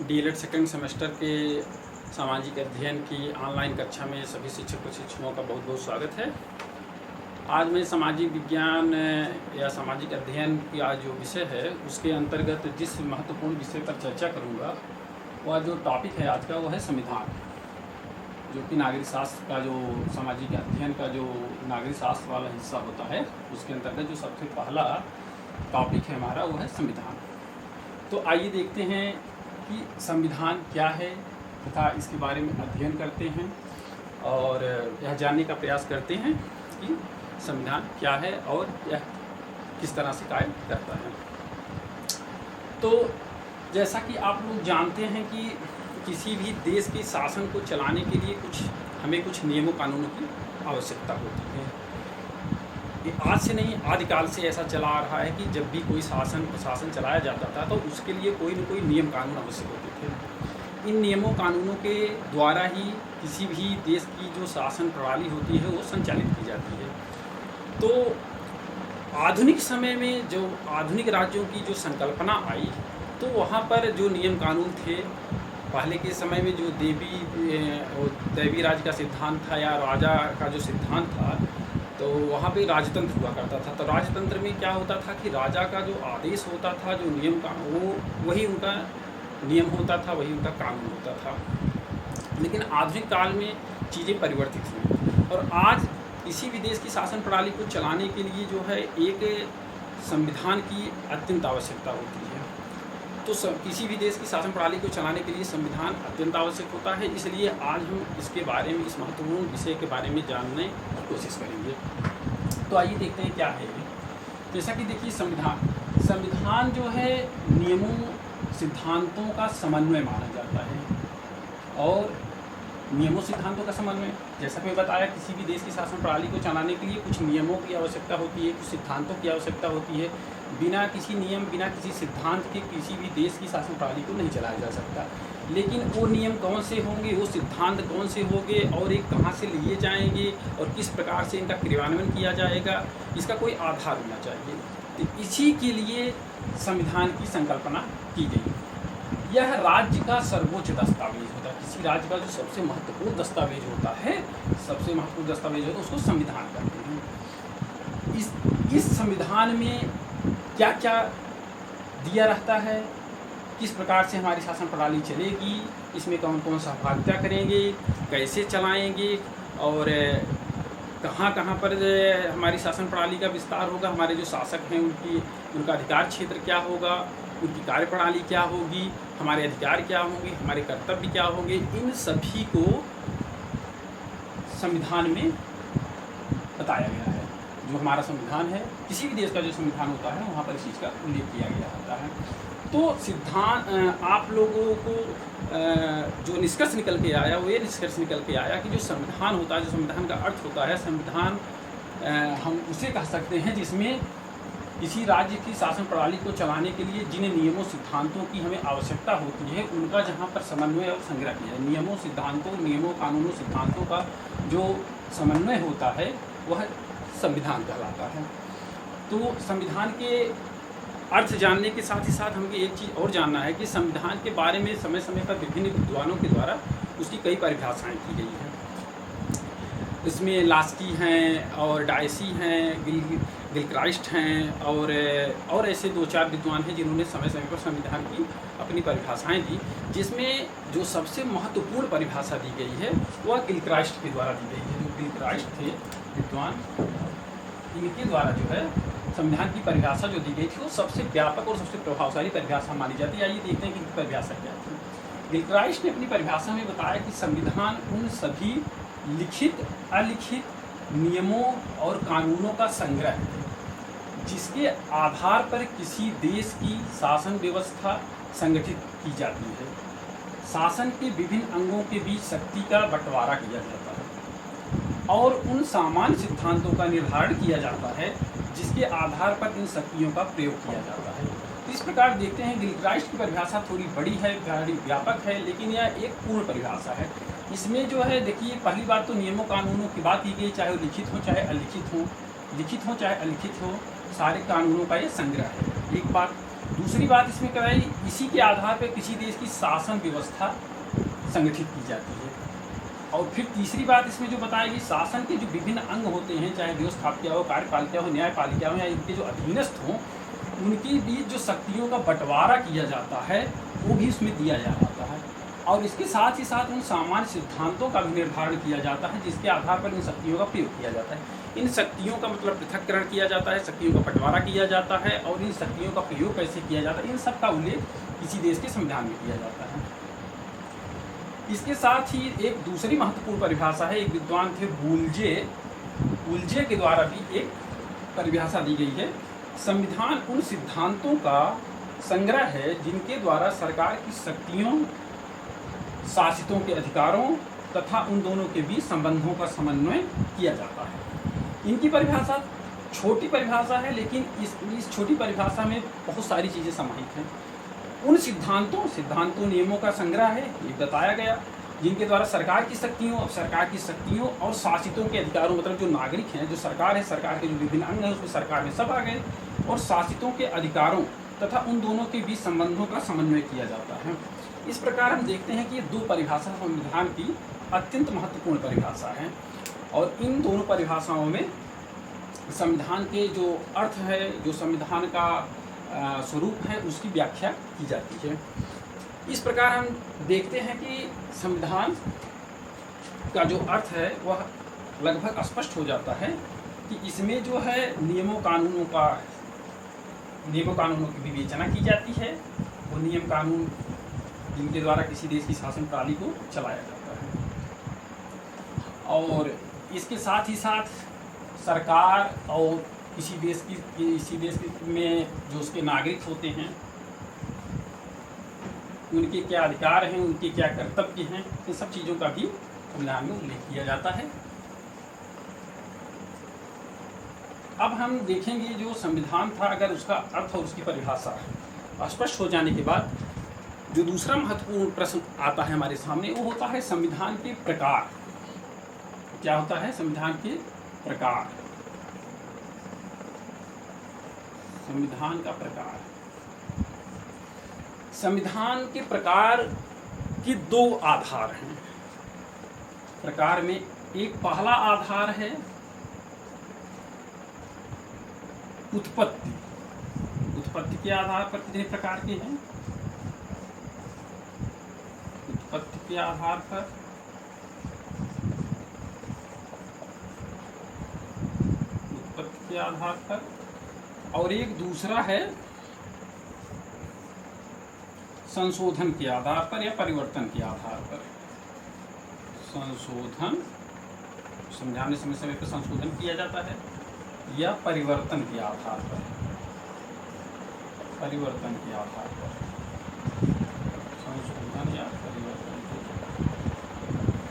DElEd second semester के सामाजिक अध्ययन की ऑनलाइन कक्षा में सभी शिक्षक व शिक्षकों का बहुत बहुत स्वागत है। आज मैं सामाजिक विज्ञान या सामाजिक अध्ययन का जो विषय है उसके अंतर्गत जिस महत्वपूर्ण विषय पर चर्चा करूंगा वह जो टॉपिक है आज का वो है संविधान, जो कि नागरिक शास्त्र का जो सामाजिक अध्ययन का जो नागरिक शास्त्र वाला हिस्सा होता है उसके अंतर्गत जो सबसे पहला टॉपिक है हमारा वो है संविधान। तो आइए देखते हैं कि संविधान क्या है तथा इसके बारे में अध्ययन करते हैं और यह जानने का प्रयास करते हैं कि संविधान क्या है और यह किस तरह से कार्य करता है। तो जैसा कि आप लोग जानते हैं कि किसी भी देश के शासन को चलाने के लिए हमें कुछ नियमों कानूनों की आवश्यकता होती है। ये आज से नहीं, आदिकाल से ऐसा चला आ रहा है कि जब भी कोई शासन चलाया जाता था तो उसके लिए कोई न कोई नियम कानून आवश्यक होते थे। इन नियमों कानूनों के द्वारा ही किसी भी देश की जो शासन प्रणाली होती है वो संचालित की जाती है। तो आधुनिक समय में जो आधुनिक राज्यों की जो संकल्पना आई तो वहाँ पर जो नियम कानून थे, पहले के समय में जो दैवी राज का सिद्धांत था या राजा का जो सिद्धांत था, तो वहाँ पे राजतंत्र हुआ करता था। तो राजतंत्र में क्या होता था कि राजा का जो आदेश होता था, जो नियम का वो वही उनका नियम होता था, वही उनका कानून होता था। लेकिन आधुनिक काल में चीज़ें परिवर्तित हुई और आज किसी भी देश की शासन प्रणाली को चलाने के लिए जो है एक संविधान की अत्यंत आवश्यकता होती है। तो किसी भी देश की शासन प्रणाली को चलाने के लिए संविधान अत्यंत आवश्यक होता है। इसलिए आज हम इसके बारे में, इस महत्वपूर्ण विषय के बारे में जानने की कोशिश करेंगे। तो आइए देखते हैं क्या है ये। जैसा कि देखिए, संविधान जो है नियमों सिद्धांतों का समन्वय माना जाता है। और नियमों सिद्धांतों का समन्वय, जैसा कि मैं बताया, किसी भी देश की शासन प्रणाली को चलाने के लिए कुछ नियमों की आवश्यकता होती है, कुछ सिद्धांतों की आवश्यकता होती है। बिना किसी नियम, बिना किसी सिद्धांत के किसी भी देश की शासन प्रणाली को नहीं चलाया जा सकता। लेकिन वो नियम कौन से होंगे, वो सिद्धांत कौन से होंगे और एक कहाँ से लिए जाएंगे और किस प्रकार से इनका क्रियान्वयन किया जाएगा, इसका कोई आधार होना चाहिए। तो इसी के लिए संविधान की संकल्पना की गई। यह राज्य का सर्वोच्च दस्तावेज होता है। किसी राज्य का जो सबसे महत्वपूर्ण दस्तावेज होता है, सबसे महत्वपूर्ण दस्तावेज होता है, उसको संविधान कहते हैं। इस संविधान में क्या क्या दिया रहता है, किस प्रकार से हमारी शासन प्रणाली चलेगी, इसमें कौन कौन सहभागिता करेंगे, कैसे चलाएंगे और कहाँ कहाँ पर हमारी शासन प्रणाली का विस्तार होगा, हमारे जो शासक हैं उनका अधिकार क्षेत्र क्या होगा, उनकी कार्यप्रणाली क्या होगी, हमारे अधिकार क्या होंगे, हमारे कर्तव्य क्या होंगे, इन सभी को संविधान में बताया गया है। जो हमारा संविधान है, किसी भी देश का जो संविधान होता है वहाँ पर इस चीज़ का उल्लेख किया गया होता है। तो सिद्धांत आप लोगों को जो निष्कर्ष निकल के आया वो ये निष्कर्ष निकल के आया कि जो संविधान होता है, जो संविधान का अर्थ होता है, संविधान हम उसे कह सकते हैं जिसमें किसी राज्य की शासन प्रणाली को चलाने के लिए जिन नियमों सिद्धांतों की हमें आवश्यकता होती है उनका जहाँ पर समन्वय और संग्रह किया है। नियमों कानूनों सिद्धांतों का जो समन्वय होता है वह संविधान कहलाता है। तो संविधान के अर्थ जानने के साथ ही साथ हमें एक चीज़ और जानना है कि संविधान के बारे में समय समय पर विभिन्न विद्वानों के द्वारा उसकी कई परिभाषाएँ की गई हैं। इसमें लास्की हैं और डायसी हैं, गिलक्राइस्ट हैं और ऐसे दो चार विद्वान हैं जिन्होंने समय समय पर संविधान की अपनी परिभाषाएं दी। जिसमें जो सबसे महत्वपूर्ण परिभाषा दी गई है वह गिलक्राइस्ट के द्वारा दी गई है। जो गिलक्राइस्ट थे विद्वान, इनके द्वारा जो है संविधान की परिभाषा जो दी गई थी वो सबसे व्यापक और सबसे प्रभावशाली परिभाषा मानी जाती है। आइए देखते हैं कि इनकी परिभाषा क्या थी। गिलक्राइस्ट ने अपनी परिभाषा में बताया कि संविधान उन सभी लिखित अलिखित नियमों और कानूनों का संग्रह है जिसके आधार पर किसी देश की शासन व्यवस्था संगठित की जाती है। शासन के विभिन्न अंगों के बीच शक्ति का बंटवारा किया जाता है और उन सामान्य सिद्धांतों का निर्धारण किया जाता है जिसके आधार पर इन शक्तियों का प्रयोग किया जाता है। इस प्रकार देखते हैं गिलक्राइस्ट की परिभाषा थोड़ी बड़ी है, बड़ी व्यापक है, लेकिन यह एक पूर्ण परिभाषा है। इसमें जो है देखिए, पहली बात तो नियमों कानूनों की बात की गई, चाहे वो लिखित हो चाहे अलिखित हो, लिखित हो चाहे अलिखित हो, सारे कानूनों का ये संग्रह है, एक बात। दूसरी बात इसमें क्या है, इसी के आधार पर किसी देश की शासन व्यवस्था संगठित की जाती है। और फिर तीसरी बात इसमें जो बताएगी, शासन के जो विभिन्न अंग होते हैं, चाहे व्यवस्थापिका हो, कार्यपालिका हो, न्यायपालिका हो, या इनके जो अधीनस्थ हों, उनके बीच जो शक्तियों का बंटवारा किया जाता है वो भी उसमें दिया जाता है। और इसके साथ ही साथ उन सामान्य सिद्धांतों का भी निर्धारण किया जाता है जिसके आधार पर इन शक्तियों का प्रयोग किया जाता है। इन शक्तियों का मतलब पृथक्करण किया जाता है, शक्तियों का बंटवारा किया जाता है, और इन शक्तियों का प्रयोग कैसे किया जाता है, इन सब का उल्लेख किसी देश के संविधान में किया जाता है। इसके साथ ही एक दूसरी महत्वपूर्ण परिभाषा है, एक विद्वान थे वुल्जे के द्वारा भी एक परिभाषा दी गई है। संविधान उन सिद्धांतों का संग्रह है जिनके द्वारा सरकार की शक्तियों, शासितों के अधिकारों तथा उन दोनों के बीच संबंधों का समन्वय किया जाता है। इनकी परिभाषा छोटी परिभाषा है, लेकिन इस छोटी परिभाषा में बहुत सारी चीज़ें समाहित हैं। उन सिद्धांतों नियमों का संग्रह है, ये बताया गया, जिनके द्वारा सरकार की शक्तियों और शासितों के अधिकारों, मतलब जो नागरिक हैं, जो सरकार है, सरकार के जो विभिन्न अंग हैं उसमें सरकार में सब आ गए, और शासितों के अधिकारों तथा उन दोनों के बीच संबंधों का समन्वय किया जाता है। इस प्रकार हम देखते हैं कि ये दो परिभाषा संविधान की अत्यंत महत्वपूर्ण परिभाषा है, और इन दोनों परिभाषाओं में संविधान के जो अर्थ है, जो संविधान का स्वरूप है, उसकी व्याख्या की जाती है। इस प्रकार हम देखते हैं कि संविधान का जो अर्थ है वह लगभग स्पष्ट हो जाता है कि इसमें जो है नियमों कानूनों की विवेचना की जाती है, वो नियम कानून जिनके द्वारा किसी देश की शासन प्रणाली को चलाया जाता है। और इसके साथ ही साथ सरकार और किसी देश में जो उसके नागरिक होते हैं, उनके क्या अधिकार हैं, उनके क्या कर्तव्य हैं, इन सब चीज़ों का भी संविधान में उल्लेख किया जाता है। अब हम देखेंगे जो संविधान था, अगर उसका अर्थ और उसकी परिभाषा स्पष्ट हो जाने के बाद जो दूसरा महत्वपूर्ण प्रश्न आता है हमारे सामने, वो होता है संविधान के प्रकार। क्या होता है? संविधान के प्रकार। संविधान का प्रकार। संविधान के प्रकार के दो आधार हैं। प्रकार में एक पहला आधार है उत्पत्ति। उत्पत्ति के आधार पर कितने प्रकार के हैं? उत्पत्ति के आधार पर और एक दूसरा है संशोधन के आधार पर या परिवर्तन के आधार पर। संशोधन, संविधान में समय समय पर संशोधन किया जाता है, या परिवर्तन के आधार पर। परिवर्तन के आधार पर संशोधन या परिवर्तन के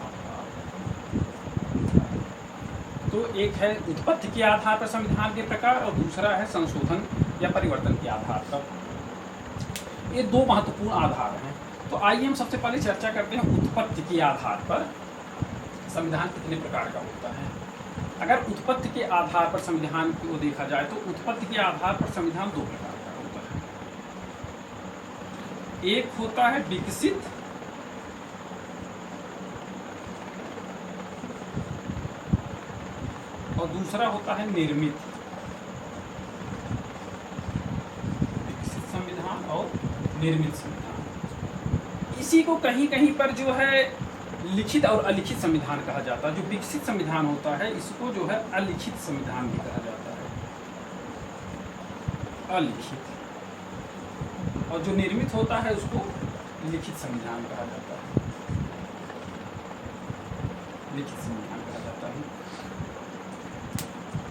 आधार पर। तो एक है उत्पत्ति के आधार पर संविधान के प्रकार, और दूसरा है संशोधन या परिवर्तन के आधार पर। ये दो महत्वपूर्ण आधार हैं। तो आइए हम सबसे पहले चर्चा करते हैं उत्पत्ति के आधार पर संविधान कितने प्रकार का होता है। अगर उत्पत्ति के आधार पर संविधान को देखा जाए तो उत्पत्ति के आधार पर संविधान दो प्रकार का होता है। एक होता है विकसित और दूसरा होता है निर्मित। विकसित संविधान और निर्मित संविधान। इसी को कहीं कहीं पर जो है लिखित और अलिखित संविधान कहा जाता है। जो विकसित संविधान होता है इसको जो है अलिखित संविधान भी कहा जाता है, अलिखित। और जो निर्मित होता है उसको लिखित संविधान कहा जाता है, लिखित संविधान कहा जाता है।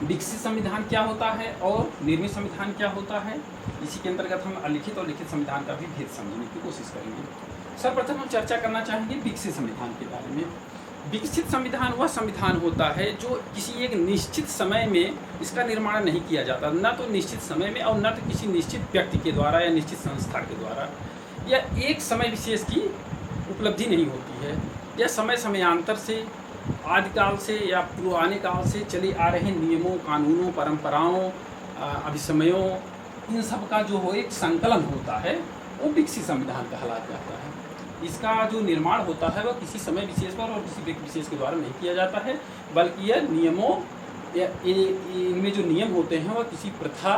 विकसित संविधान क्या होता है और निर्मित संविधान क्या होता है, इसी के अंतर्गत हम अलिखित और लिखित संविधान का भी भेद समझने की कोशिश करेंगे। सर्वप्रथम हम चर्चा करना चाहेंगे विकसित संविधान के बारे में। विकसित संविधान वह संविधान होता है जो किसी एक निश्चित समय में इसका निर्माण नहीं किया जाता, न तो निश्चित समय में और न तो किसी निश्चित व्यक्ति के द्वारा या निश्चित संस्था के द्वारा, या एक समय विशेष की उपलब्धि नहीं होती है, या समय समयांतर से, आदिकाल से या पुराने काल से चले आ रहे नियमों, कानूनों, परंपराओं, अभिसमयों, इन सब का जो हो एक संकलन होता है, वो विकसित संविधान कहलाया जाता है। इसका जो निर्माण होता है वह किसी समय विशेष पर और किसी व्यक्ति विशेष के द्वारा नहीं किया जाता है, बल्कि यह नियमों या इनमें जो नियम होते हैं वह किसी प्रथा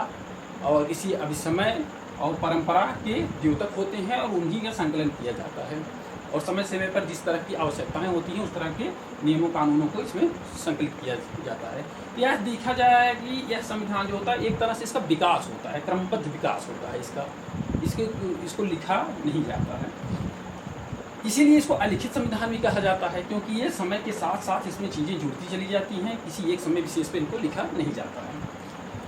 और किसी अभिसमय और परंपरा के द्योतक होते हैं और उन्हीं का संकलन किया जाता है। और समय समय पर जिस तरह की आवश्यकताएं होती हैं उस तरह के नियमों कानूनों को इसमें संकलित किया जाता है। यह देखा जाए कि यह संविधान जो होता है एक तरह से इसका विकास होता है, क्रमबद्ध विकास होता है इसको लिखा नहीं जाता है। इसीलिए इसको अलिखित संविधान भी कहा जाता है, क्योंकि ये समय के साथ साथ इसमें चीज़ें जुड़ती चली जाती हैं, किसी एक समय विशेष पर इनको लिखा नहीं जाता है।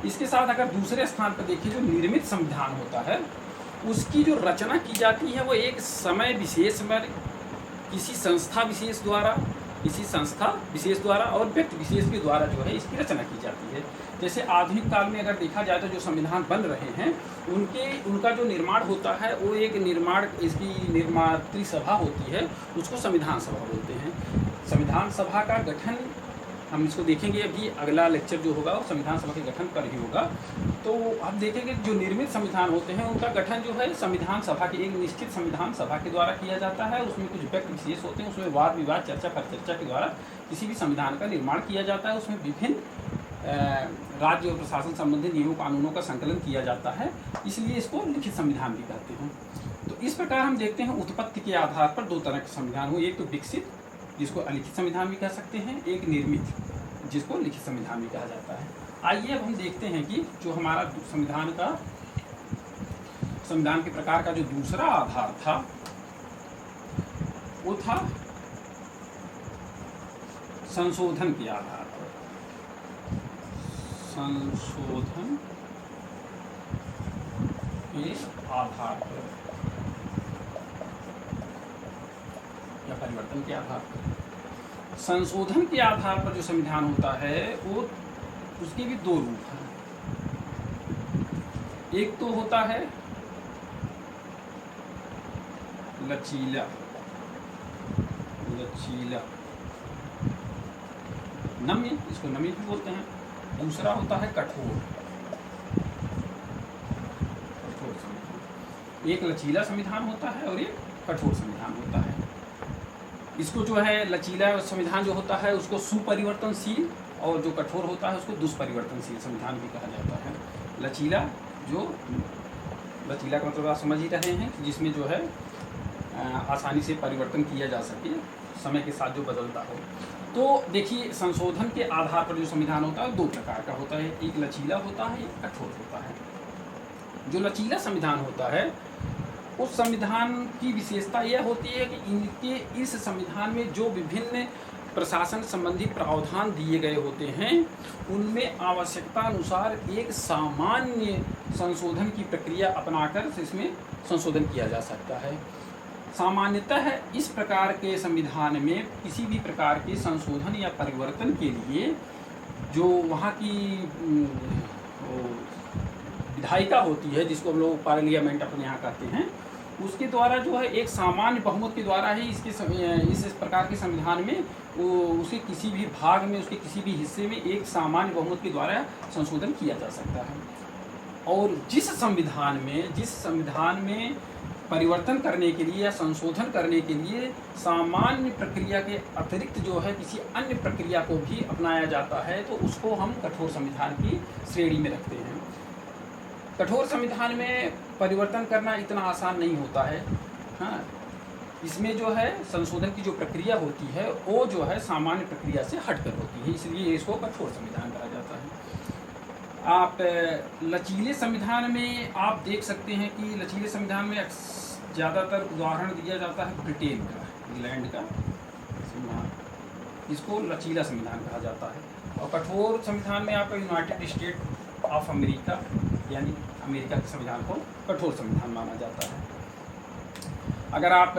इसके साथ अगर दूसरे स्थान पर देखिए जो निर्मित संविधान होता है उसकी जो रचना की जाती है वो एक समय विशेष पर किसी संस्था विशेष द्वारा और व्यक्ति विशेष के द्वारा जो है इसकी रचना की जाती है। जैसे आधुनिक काल में अगर देखा जाए तो जो संविधान बन रहे हैं उनका जो निर्माण होता है वो एक इसकी निर्मात्री सभा होती है, उसको संविधान सभा बोलते हैं। संविधान सभा का गठन हम इसको देखेंगे, अभी अगला लेक्चर जो होगा वो संविधान सभा के गठन पर ही होगा। तो आप देखेंगे जो निर्मित संविधान होते हैं उनका गठन जो है संविधान सभा की एक निश्चित संविधान सभा के द्वारा किया जाता है। उसमें कुछ व्यक्ति विशेष होते हैं, उसमें वाद विवाद चर्चा परिचर्चा के द्वारा किसी भी संविधान का निर्माण किया जाता है। उसमें विभिन्न राज्य और प्रशासन संबंधी नियमों कानूनों का संकलन किया जाता है, इसलिए इसको लिखित संविधान भी कहते हैं। तो इस प्रकार हम देखते हैं उत्पत्ति के आधार पर दो तरह के संविधान हुए, एक तो विकसित जिसको अलिखित संविधान भी कह सकते हैं, एक निर्मित जिसको लिखित संविधान भी कहा जाता है। आइए अब हम देखते हैं कि जो हमारा संविधान के प्रकार का जो दूसरा आधार था वो था संशोधन के आधार पर। संशोधन के आधार पर या परिवर्तन के आधार पर। संशोधन के आधार पर जो संविधान होता है वो उसके भी दो रूप हैं। एक तो होता है लचीला नम्य, इसको नम्य भी बोलते हैं। दूसरा होता है कठोर संविधान। एक लचीला संविधान होता है और एक कठोर संविधान होता है। इसको जो है लचीला संविधान जो होता है उसको सुपरिवर्तनशील और जो कठोर होता है उसको दुष्परिवर्तनशील संविधान भी कहा जाता है। लचीला का मतलब आप समझ ही रहे हैं कि जिसमें जो है आसानी से परिवर्तन किया जा सके, समय के साथ जो बदलता हो। तो देखिए संशोधन के आधार पर जो संविधान होता है दो प्रकार का होता है, एक लचीला होता है, एक कठोर होता है। जो लचीला संविधान होता है उस संविधान की विशेषता यह होती है कि इस संविधान में जो विभिन्न प्रशासन संबंधी प्रावधान दिए गए होते हैं उनमें आवश्यकता अनुसार एक सामान्य संशोधन की प्रक्रिया अपनाकर इसमें संशोधन किया जा सकता है। सामान्यतः इस प्रकार के संविधान में किसी भी प्रकार के संशोधन या परिवर्तन के लिए जो वहाँ की विधायिका होती है, जिसको हम लोग पार्लियामेंट अपने यहाँ कहते हैं, उसके द्वारा जो है एक सामान्य बहुमत के द्वारा ही इस प्रकार के संविधान में उसके किसी भी भाग में, उसके किसी भी हिस्से में एक सामान्य बहुमत के द्वारा संशोधन किया जा सकता है। और जिस संविधान में परिवर्तन करने के लिए या संशोधन करने के लिए सामान्य प्रक्रिया के अतिरिक्त जो है किसी अन्य प्रक्रिया को भी अपनाया जाता है तो उसको हम कठोर संविधान की श्रेणी में रखते हैं। कठोर संविधान में परिवर्तन करना इतना आसान नहीं होता है। हाँ, इसमें जो है संशोधन की जो प्रक्रिया होती है वो जो है सामान्य प्रक्रिया से हटकर होती है, इसलिए इसको कठोर संविधान कहा जाता है। आप लचीले संविधान में आप देख सकते हैं कि लचीले संविधान में ज़्यादातर उदाहरण दिया जाता है ब्रिटेन का, इंग्लैंड का संविधान, इसको लचीला संविधान कहा जाता है। और कठोर संविधान में आपका यूनाइटेड स्टेट ऑफ अमेरिका यानी अमेरिका के संविधान को कठोर संविधान माना जाता है। अगर आप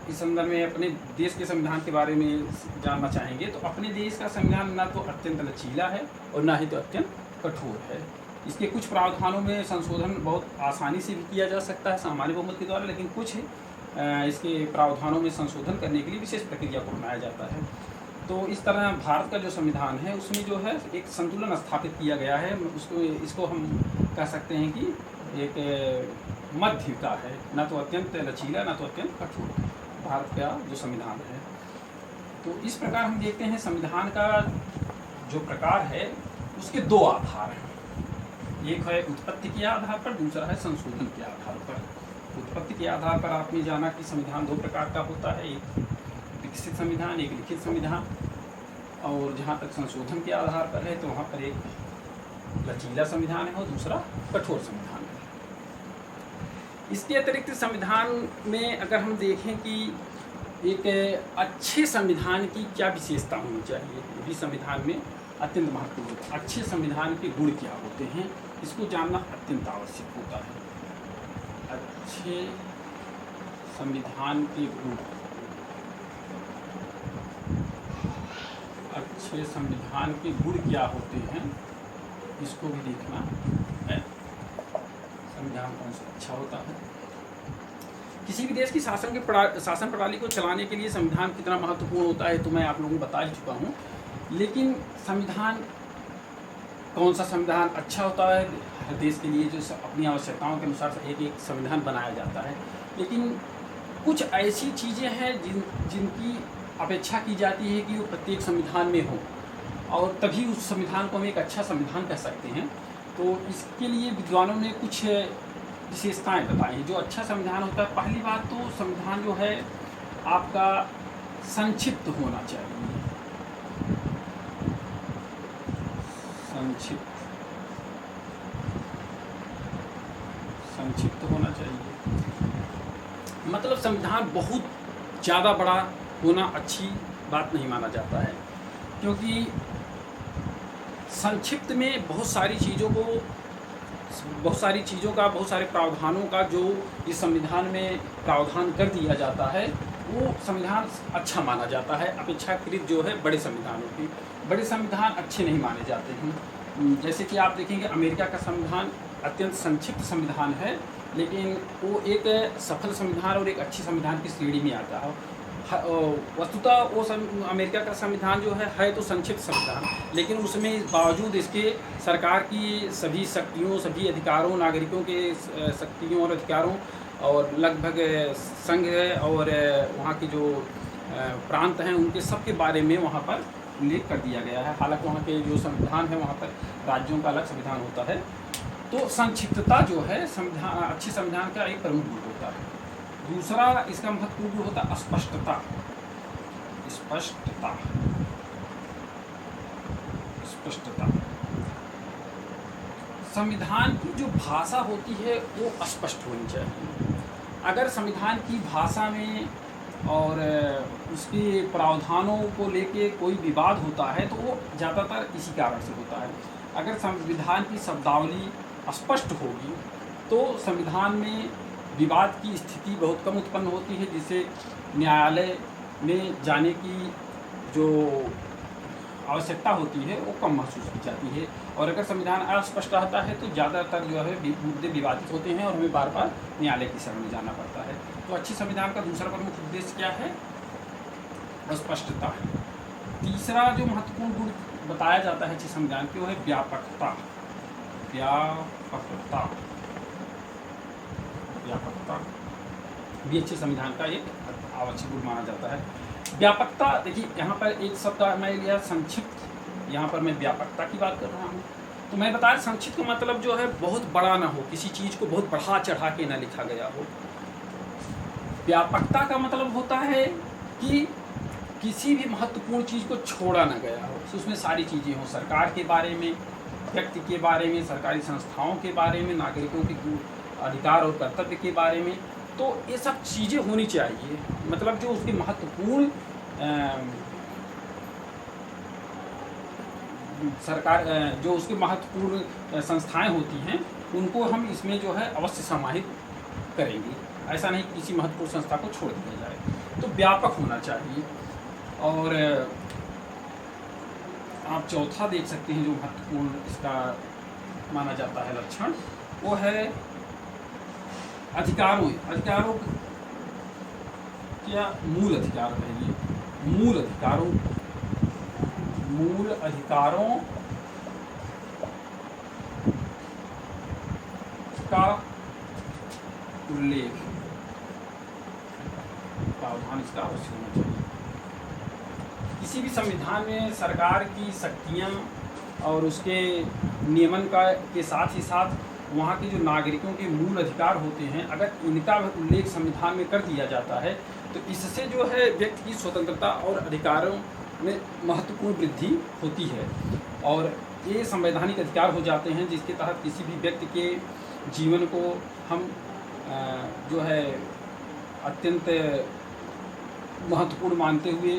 इस संदर्भ में अपने देश के संविधान के बारे में जानना चाहेंगे तो अपने देश का संविधान ना तो अत्यंत लचीला है और ना ही तो अत्यंत कठोर है। इसके कुछ प्रावधानों में संशोधन बहुत आसानी से भी किया जा सकता है सामान्य बहुमत के द्वारा, लेकिन कुछ इसके प्रावधानों में संशोधन करने के लिए विशेष प्रक्रिया को अपनाया जाता है। तो इस तरह भारत का जो संविधान है उसमें जो है एक संतुलन स्थापित किया गया है। उसको इसको हम कह सकते हैं कि एक मध्य का है, ना तो अत्यंत लचीला ना तो अत्यंत कठोर, भारत का जो संविधान है। तो इस प्रकार हम देखते हैं संविधान का जो प्रकार है उसके दो आधार हैं। एक है उत्पत्ति के आधार पर, दूसरा है संशोधन के आधार पर। उत्पत्ति के आधार पर आपने जाना कि संविधान दो प्रकार का होता है, एक विकसित संविधान, एक लिखित संविधान। और जहाँ तक संशोधन के आधार पर है तो वहाँ पर एक लचीला संविधान है और दूसरा कठोर संविधान है। इसके अतिरिक्त संविधान में अगर हम देखें कि एक अच्छे संविधान की क्या विशेषता होनी चाहिए, ये भी संविधान में अत्यंत महत्वपूर्ण होता है। अच्छे संविधान के गुण क्या होते हैं, इसको जानना अत्यंत आवश्यक होता है। अच्छे संविधान के गुण, अच्छे संविधान के गुण क्या होते हैं, इसको भी देखना है। संविधान कौन सा अच्छा होता है। किसी भी देश की शासन प्रणाली को चलाने के लिए संविधान कितना महत्वपूर्ण होता है तो मैं आप लोगों को बता ही चुका हूँ। लेकिन संविधान, कौन सा संविधान अच्छा होता है, हर देश के लिए जो अपनी आवश्यकताओं के अनुसार एक एक संविधान बनाया जाता है। लेकिन कुछ ऐसी चीज़ें हैं जिनकी अपेक्षा की जाती है कि वो प्रत्येक संविधान में हो, और तभी उस संविधान को हम एक अच्छा संविधान कह सकते हैं। तो इसके लिए विद्वानों ने कुछ विशेषताएं बताई हैं जो अच्छा संविधान होता है। पहली बात तो संविधान जो है आपका संक्षिप्त होना चाहिए। संक्षिप्त होना चाहिए, मतलब संविधान बहुत ज़्यादा बड़ा होना अच्छी बात नहीं माना जाता है, क्योंकि संक्षिप्त में बहुत सारी बहुत सारे प्रावधानों का जो इस संविधान में प्रावधान कर दिया जाता है वो संविधान अच्छा माना जाता है, अपेक्षाकृत जो है बड़े संविधानों की। बड़े संविधान अच्छे नहीं माने जाते हैं। जैसे कि आप देखेंगे अमेरिका का संविधान अत्यंत संक्षिप्त संविधान है, लेकिन वो एक सफल संविधान और एक अच्छी संविधान की श्रेणी में आता है। वस्तुतः वो अमेरिका का संविधान जो है तो संक्षिप्त संविधान, लेकिन उसमें बावजूद इसके सरकार की सभी शक्तियों, सभी अधिकारों, नागरिकों के शक्तियों और अधिकारों और लगभग संघ और वहाँ के जो प्रांत हैं उनके सब के बारे में वहाँ पर उल्लेख कर दिया गया है। हालांकि वहाँ के जो संविधान है वहाँ पर राज्यों का अलग संविधान होता है। तो संक्षिप्तता जो है संविधान, अच्छे संविधान का एक प्रमुख गुण होता है। दूसरा इसका महत्वपूर्ण गुण होता है स्पष्टता। संविधान की जो भाषा होती है वो स्पष्ट होनी चाहिए। अगर संविधान की भाषा में और उसके प्रावधानों को लेके कोई विवाद होता है तो वो ज़्यादातर इसी कारण से होता है। अगर संविधान की शब्दावली स्पष्ट होगी तो संविधान में विवाद की स्थिति बहुत कम उत्पन्न होती है, जिससे न्यायालय में जाने की जो आवश्यकता होती है वो कम महसूस की जाती है। और अगर संविधान अस्पष्ट रहता है तो ज़्यादातर जो है मुद्दे विवादित होते हैं और हमें बार बार न्यायालय की शरण में जाना पड़ता है। तो अच्छी संविधान का दूसरा प्रमुख उद्देश्य क्या है? स्पष्टता। तीसरा जो महत्वपूर्ण गुण बताया जाता है अच्छे संविधान की वो है व्यापकता। भी अच्छे संविधान का एक आवश्यक गुण माना जाता है। व्यापकता, देखिए यहाँ पर एक शब्द मैं लिया संक्षिप्त, यहाँ पर मैं व्यापकता की बात कर रहा हूँ। तो मैं बताया संक्षिप्त का मतलब जो है बहुत बड़ा ना हो, किसी चीज़ को बहुत बढ़ा चढ़ा के ना लिखा गया हो। व्यापकता का मतलब होता है कि किसी भी महत्वपूर्ण चीज़ को छोड़ा ना गया हो, तो उसमें सारी चीज़ें हों, सरकार के बारे में, व्यक्ति के बारे में, सरकारी संस्थाओं के बारे में, नागरिकों के अधिकार और कर्तव्य के बारे में। तो ये सब चीज़ें होनी चाहिए। मतलब जो उसके महत्वपूर्ण सरकार जो उसके महत्वपूर्ण संस्थाएं होती हैं उनको हम इसमें जो है अवश्य समाहित करेंगे। ऐसा नहीं कि किसी महत्वपूर्ण संस्था को छोड़ दिया जाए। तो व्यापक होना चाहिए। और आप चौथा देख सकते हैं जो महत्वपूर्ण इसका माना जाता है लक्षण, वो है अधिकारों क्या मूल अधिकार है। ये मूल अधिकारों मूल अधिकारों का उल्लेख, प्रावधान इसका अवश्य होना चाहिए। किसी भी संविधान में सरकार की शक्तियाँ और उसके नियमन का के साथ ही साथ वहाँ के जो नागरिकों के मूल अधिकार होते हैं, अगर इनका उल्लेख संविधान में कर दिया जाता है तो इससे जो है व्यक्ति की स्वतंत्रता और अधिकारों में महत्वपूर्ण वृद्धि होती है और ये संवैधानिक अधिकार हो जाते हैं जिसके तहत किसी भी व्यक्ति के जीवन को हम जो है अत्यंत महत्वपूर्ण मानते हुए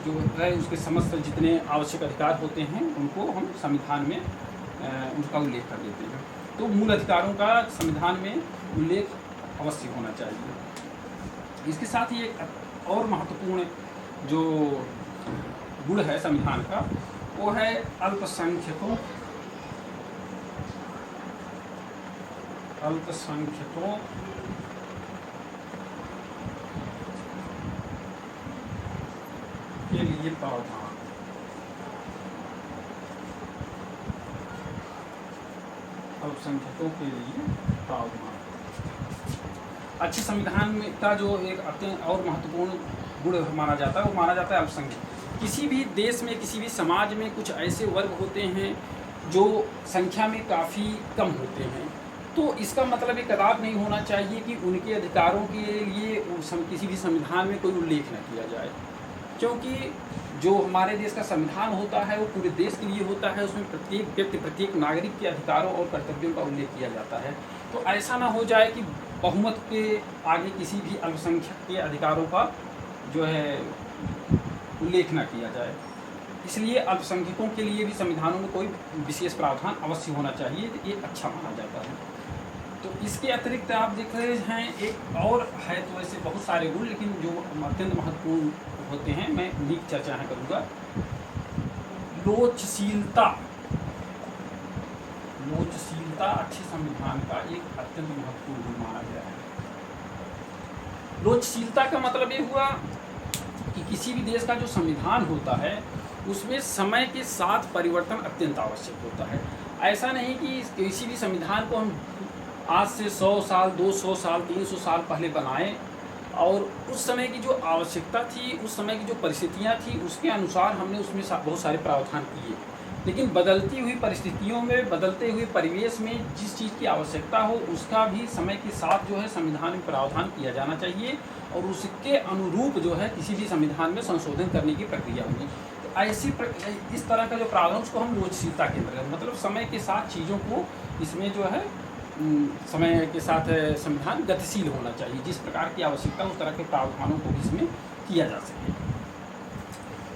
जो है उसके समस्त जितने आवश्यक अधिकार होते हैं उनको हम संविधान में उनका उल्लेख कर देते हैं। तो मूल अधिकारों का संविधान में उल्लेख अवश्य होना चाहिए। इसके साथ ही एक और महत्वपूर्ण जो गुण है संविधान का वो है अल्पसंख्यकों के लिए प्रावधान। अल्पसंख्यकों के लिए प्रावधान अच्छे संविधान में का जो एक अत्यंत और महत्वपूर्ण गुण माना जाता है वो माना जाता है अल्पसंख्यक। किसी भी देश में किसी भी समाज में कुछ ऐसे वर्ग होते हैं जो संख्या में काफ़ी कम होते हैं, तो इसका मतलब ये कदाप नहीं होना चाहिए कि उनके अधिकारों के लिए किसी भी संविधान में कोई उल्लेख न किया जाए, क्योंकि जो हमारे देश का संविधान होता है वो पूरे देश के लिए होता है। उसमें प्रत्येक व्यक्ति प्रत्येक नागरिक के अधिकारों और कर्तव्यों का उल्लेख किया जाता है। तो ऐसा ना हो जाए कि बहुमत के आगे किसी भी अल्पसंख्यक के अधिकारों का जो है उल्लेख न किया जाए। इसलिए अल्पसंख्यकों के लिए भी संविधानों में कोई विशेष प्रावधान अवश्य होना चाहिए, ये अच्छा माना जाता है। तो इसके अतिरिक्त आप देख रहे हैं एक और है, तो ऐसे बहुत सारे गुण लेकिन जो अत्यंत महत्वपूर्ण होते हैं मैं उन्हीं की चर्चा यहाँ करूँगा। लोचशीलता अच्छे संविधान का एक अत्यंत महत्वपूर्ण गुण माना गया है। लोचशीलता का मतलब ये हुआ कि किसी भी देश का जो संविधान होता है उसमें समय के साथ परिवर्तन अत्यंत आवश्यक होता है। ऐसा नहीं कि किसी भी संविधान को हम आज से 100 साल 200 साल 300 साल पहले बनाएं और उस समय की जो आवश्यकता थी, उस समय की जो परिस्थितियां थी उसके अनुसार हमने उसमें बहुत सारे प्रावधान किए, लेकिन बदलती हुई परिस्थितियों में बदलते हुए परिवेश में जिस चीज़ की आवश्यकता हो उसका भी समय के साथ जो है संविधान में प्रावधान किया जाना चाहिए और उसके अनुरूप जो है किसी भी संविधान में संशोधन करने की प्रक्रिया होगी। तो इस तरह का जो प्रावधान उसको हम लोचशीलता के अंतर्गत, मतलब समय के साथ चीज़ों को इसमें जो है समय के साथ संविधान गतिशील होना चाहिए, जिस प्रकार की आवश्यकता उस तरह के प्रावधानों को भी इसमें किया जा सके।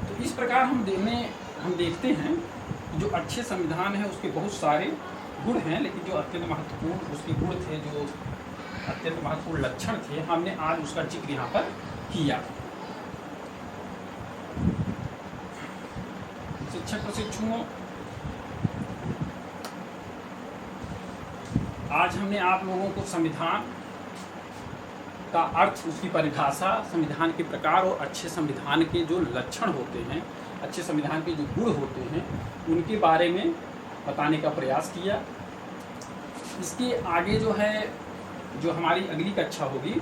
तो इस प्रकार हम देखते हैं जो अच्छे संविधान है उसके बहुत सारे गुण हैं, लेकिन जो अत्यंत महत्वपूर्ण उसके गुण थे, जो अत्यंत महत्वपूर्ण लक्षण थे, हमने आज उसका जिक्र यहाँ पर किया। शिक्षक प्रशिक्षुओं, आज हमने आप लोगों को संविधान का अर्थ, उसकी परिभाषा, संविधान के प्रकार और अच्छे संविधान के जो लक्षण होते हैं, अच्छे संविधान के जो गुण होते हैं उनके बारे में बताने का प्रयास किया। इसके आगे जो है जो हमारी अगली कक्षा होगी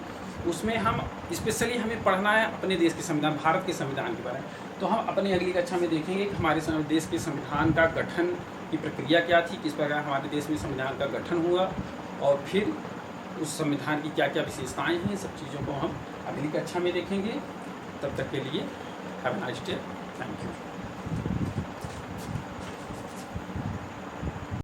उसमें हम स्पेशली हमें पढ़ना है अपने देश के संविधान, भारत के संविधान के बारे में। तो हम अपनी अगली कक्षा में देखेंगे कि हमारे देश के संविधान का गठन की प्रक्रिया क्या थी, किस प्रकार हमारे देश में संविधान का गठन हुआ और फिर उस संविधान की क्या क्या विशेषताएं हैं, सब चीज़ों को हम अगली कक्षा में देखेंगे। तब तक के लिए have a nice day, thank you.